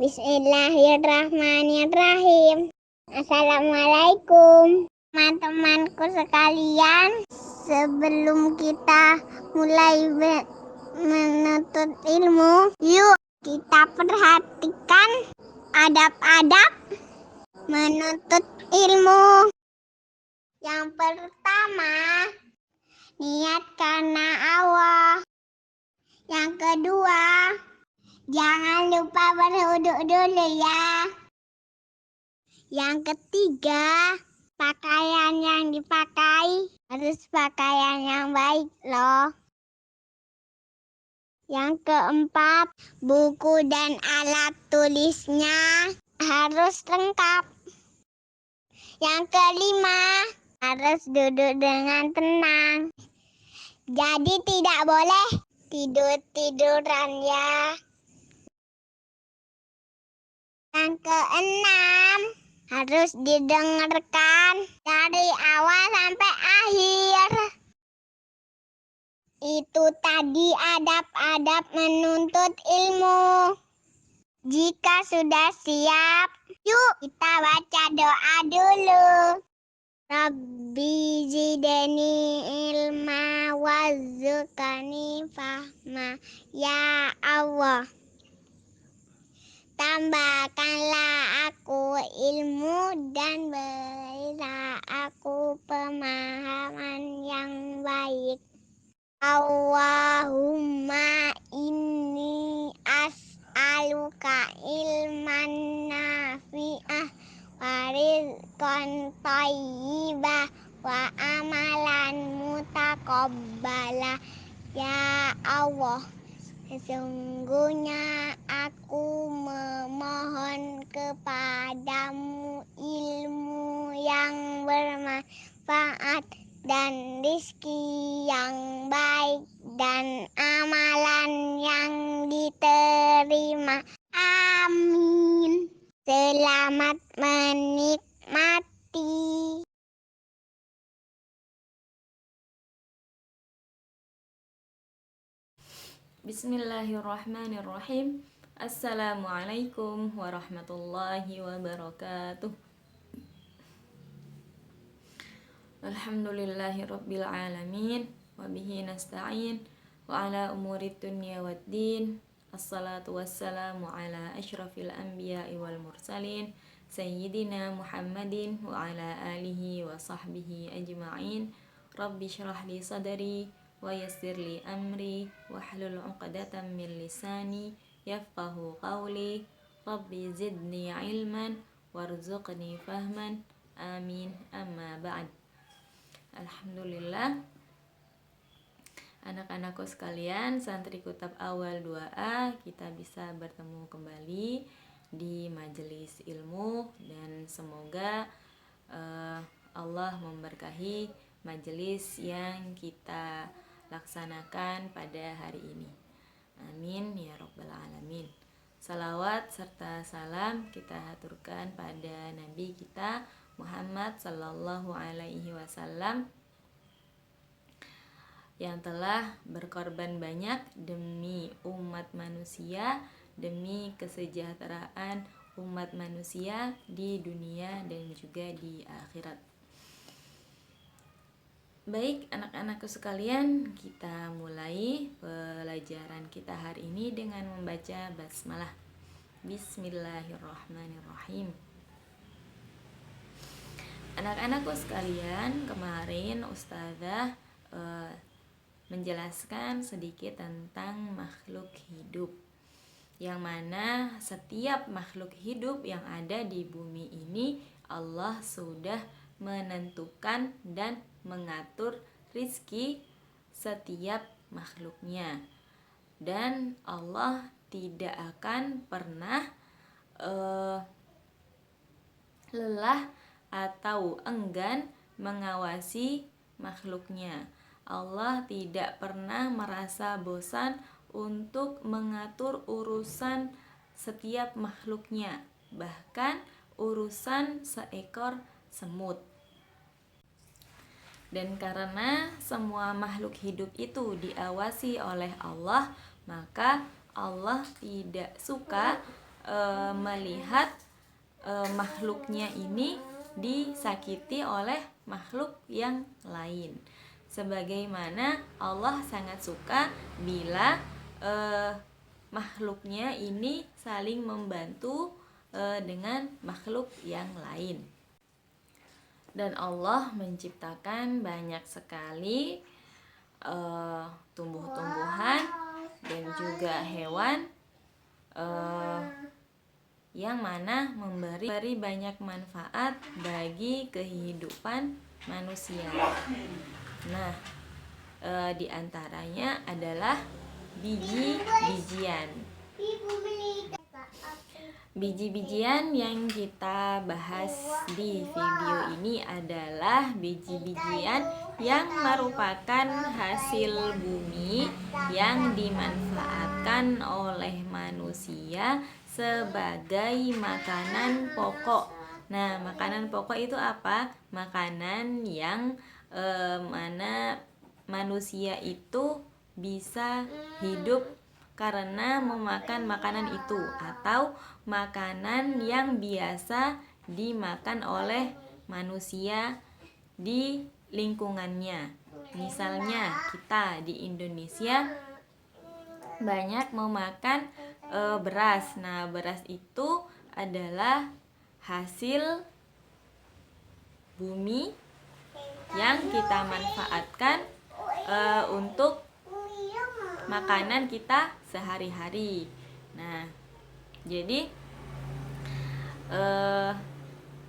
Bismillahirrahmanirrahim. Assalamualaikum teman-temanku sekalian. Sebelum kita mulai menuntut ilmu, yuk kita perhatikan adab-adab menuntut ilmu. Yang pertama, niat karena Allah. Yang kedua, jangan lupa berwudu dulu ya. Yang ketiga, pakaian yang dipakai harus pakaian yang baik loh. Yang keempat, buku dan alat tulisnya harus lengkap. Yang kelima, harus duduk dengan tenang. Jadi tidak boleh tidur-tiduran ya. Yang keenam, harus didengarkan dari awal sampai akhir. Itu tadi adab-adab menuntut ilmu. Jika sudah siap, yuk kita baca doa dulu. Rabbi zidni ilma warzuqni fahma. Ya Allah, tambahkanlah aku ilmu dan berilah aku pemahaman yang baik. Allahumma inni as'aluka ilman nafi'ah wa rizqan thayyibah wa amalan mutaqabbalah. Ya Allah, sesungguhnya aku memohon kepadamu ilmu yang bermanfaat dan rizki yang baik dan amalan yang diterima. Amin. Selamat menikmati. Bismillahirrahmanirrahim. Assalamualaikum warahmatullahi wabarakatuh. Alhamdulillahi rabbil alamin, wabihi nasta'in, wa ala umuri dunya waddin. Assalatu wassalamu ala ashrafil anbiya'i wal mursalin, sayyidina Muhammadin wa ala alihi wa sahbihi ajma'in. Rabbi syrah li sadari wa yassir li amri wahlul 'uqdatam min lisani yafqahu qawli. Rabbi zidni ilman warzuqni fahman. Amin. Amma ba'd. Alhamdulillah, anak-anakku sekalian, santri Kutab Awal 2A, kita bisa bertemu kembali di majelis ilmu dan semoga Allah memberkahi majelis yang kita laksanakan pada hari ini. Amin ya rabbal alamin. Salawat serta salam kita haturkan pada Nabi kita Muhammad sallallahu alaihi wasallam yang telah berkorban banyak demi umat manusia, demi kesejahteraan umat manusia di dunia dan juga di akhirat. Baik anak-anakku sekalian, kita mulai pelajaran kita hari ini dengan membaca basmalah. Bismillahirrahmanirrahim. Anak-anakku sekalian, kemarin Ustazah menjelaskan sedikit tentang makhluk hidup, yang mana setiap makhluk hidup yang ada di bumi ini Allah sudah menentukan dan mengatur rizki setiap makhluknya, dan Allah tidak akan pernah lelah atau enggan mengawasi makhluknya. Allah tidak pernah merasa bosan untuk mengatur urusan setiap makhluknya, bahkan urusan seekor semut. Dan karena semua makhluk hidup itu diawasi oleh Allah, maka Allah tidak suka melihat makhluknya ini disakiti oleh makhluk yang lain. Sebagaimana Allah sangat suka bila makhluknya ini saling membantu dengan makhluk yang lain. Dan Allah menciptakan banyak sekali tumbuh-tumbuhan dan juga hewan yang mana memberi banyak manfaat bagi kehidupan manusia. Nah, di antaranya adalah biji-bijian. Biji-bijian yang kita bahas di video ini adalah biji-bijian yang merupakan hasil bumi yang dimanfaatkan oleh manusia sebagai makanan pokok. Nah, makanan pokok itu apa? Makanan yang mana manusia itu bisa hidup karena memakan makanan itu, atau makanan yang biasa dimakan oleh manusia di lingkungannya. Misalnya kita di Indonesia banyak memakan beras. Nah, beras itu adalah hasil bumi yang kita manfaatkan untuk makanan kita sehari-hari. Nah, jadi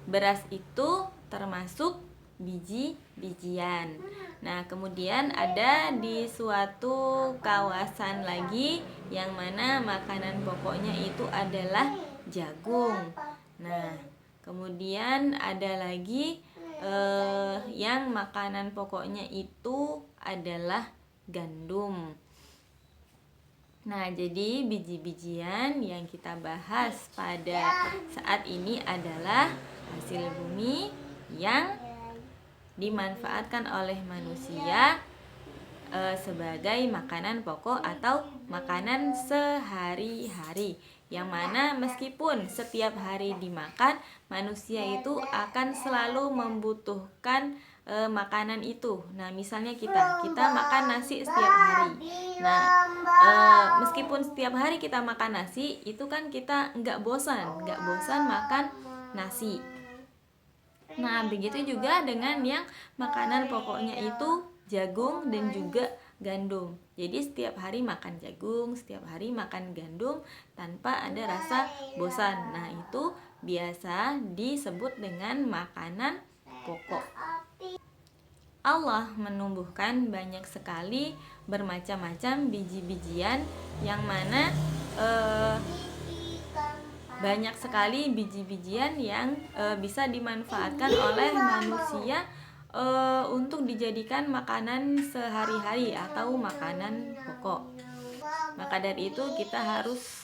beras itu termasuk biji-bijian. Nah, kemudian ada di suatu kawasan lagi yang mana makanan pokoknya itu adalah jagung. Nah, kemudian ada lagi yang makanan pokoknya itu adalah gandum. Nah, jadi biji-bijian yang kita bahas pada saat ini adalah hasil bumi yang dimanfaatkan oleh manusia sebagai makanan pokok atau makanan sehari-hari, yang mana meskipun setiap hari dimakan, manusia itu akan selalu membutuhkan makanan itu. Nah, misalnya kita makan nasi setiap hari. Nah, meskipun setiap hari kita makan nasi, itu kan kita nggak bosan makan nasi. Nah, begitu juga dengan yang makanan pokoknya itu jagung dan juga gandum. Jadi setiap hari makan jagung, setiap hari makan gandum tanpa ada rasa bosan. Nah, itu biasa disebut dengan makanan pokok. Allah menumbuhkan banyak sekali bermacam-macam biji-bijian, yang mana banyak sekali biji-bijian yang bisa dimanfaatkan oleh manusia untuk dijadikan makanan sehari-hari atau makanan pokok. Maka dari itu kita harus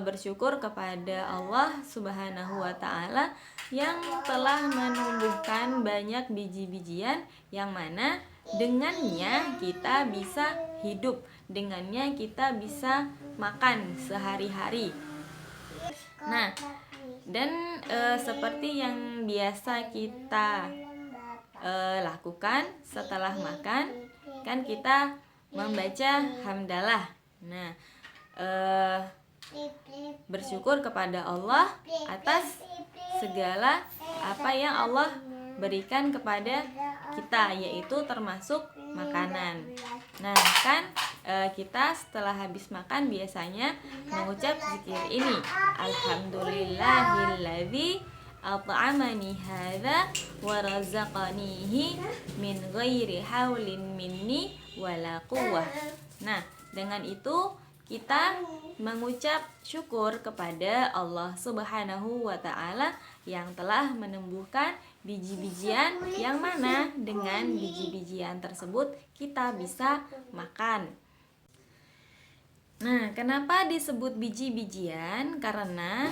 bersyukur kepada Allah Subhanahu wa Ta'ala yang telah menumbuhkan banyak biji-bijian yang mana dengannya kita bisa hidup, dengannya kita bisa makan sehari-hari. Nah, dan seperti yang biasa kita lakukan setelah makan, kan kita membaca hamdalah. Nah, bersyukur kepada Allah atas segala apa yang Allah berikan kepada kita, yaitu termasuk makanan. Nah, kan kita setelah habis makan biasanya mengucap zikir ini, alhamdulillahilladzi at'amani hadza wa razaqanihi min ghairi haulin minni wala quwwah. Nah, dengan itu kita mengucap syukur kepada Allah Subhanahu wa Ta'ala yang telah menumbuhkan biji-bijian, yang mana dengan biji-bijian tersebut kita bisa makan. Nah, kenapa disebut biji-bijian? Karena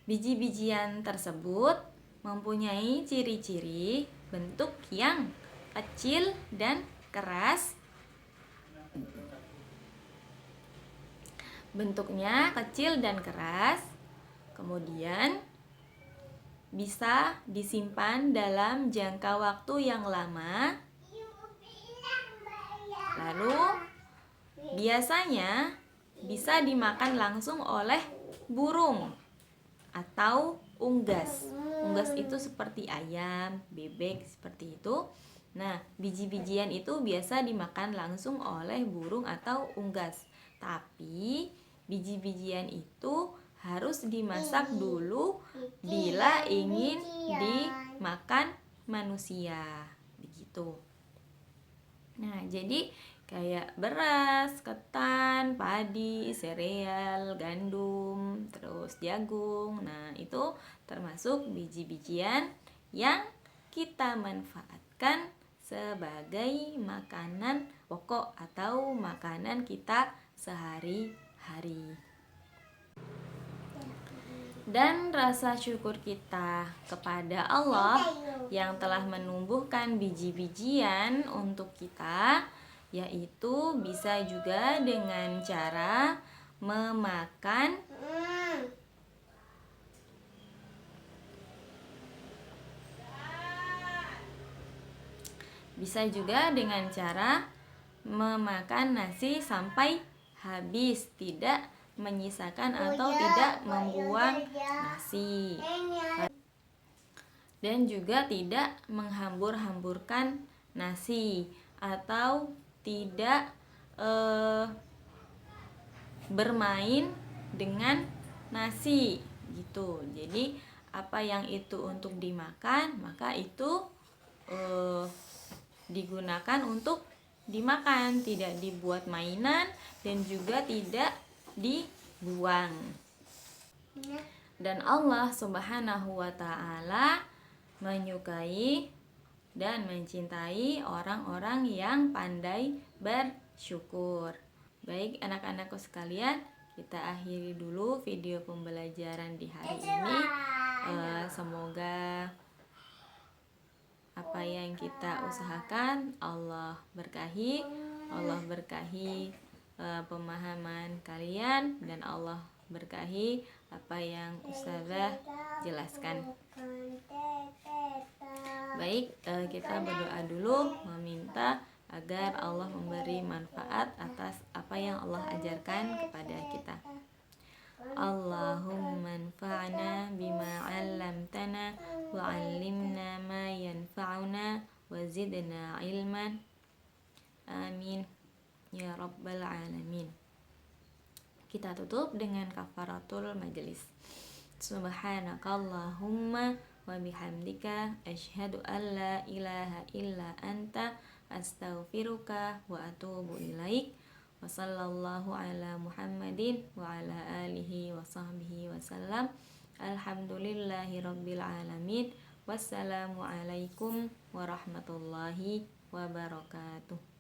biji-bijian tersebut mempunyai ciri-ciri bentuk yang kecil dan keras, bentuknya kecil dan keras, kemudian bisa disimpan dalam jangka waktu yang lama. Lalu biasanya bisa dimakan langsung oleh burung atau unggas. Unggas itu seperti ayam, bebek, seperti itu. Nah, biji-bijian itu biasa dimakan langsung oleh burung atau unggas. Tapi biji-bijian itu harus dimasak dulu bila ingin dimakan manusia. Begitu. Nah, jadi kayak beras, ketan, padi, sereal, gandum, terus jagung. Nah, itu termasuk biji-bijian yang kita manfaatkan sebagai makanan pokok atau makanan kita sehari-hari. Dan rasa syukur kita kepada Allah yang telah menumbuhkan biji-bijian untuk kita, yaitu bisa juga dengan cara memakan nasi sampai habis, tidak menyisakan atau tidak membuang nasi, dan juga tidak menghambur-hamburkan nasi atau tidak bermain dengan nasi gitu. Jadi apa yang itu untuk dimakan, maka itu digunakan untuk dimakan, tidak dibuat mainan dan juga tidak dibuang. Dan Allah Subhanahu wa Ta'ala menyukai dan mencintai orang-orang yang pandai bersyukur. Baik anak-anakku sekalian, kita akhiri dulu video pembelajaran di hari ini. Semoga apa yang kita usahakan Allah berkahi, pemahaman kalian, dan Allah berkahi apa yang Ustazah jelaskan. Baik, kita berdoa dulu meminta agar Allah memberi manfaat atas apa yang Allah ajarkan kepada kita. Allahumma anfa'na bima 'allamtana wa 'allimna ma yanfa'una wa zidna ilman. Amin ya rabbal alamin. Kita tutup dengan kafaratul majelis. Subhanakallahumma wa bihamdika asyhadu an la ilaha illa anta astaghfiruka wa atubu ilaik. Wa sallallahu ala Muhammadin wa ala alihi wa sahbihi wasallam. Alhamdulillahi rabbil alamin. Wassalamualaikum warahmatullahi wabarakatuh.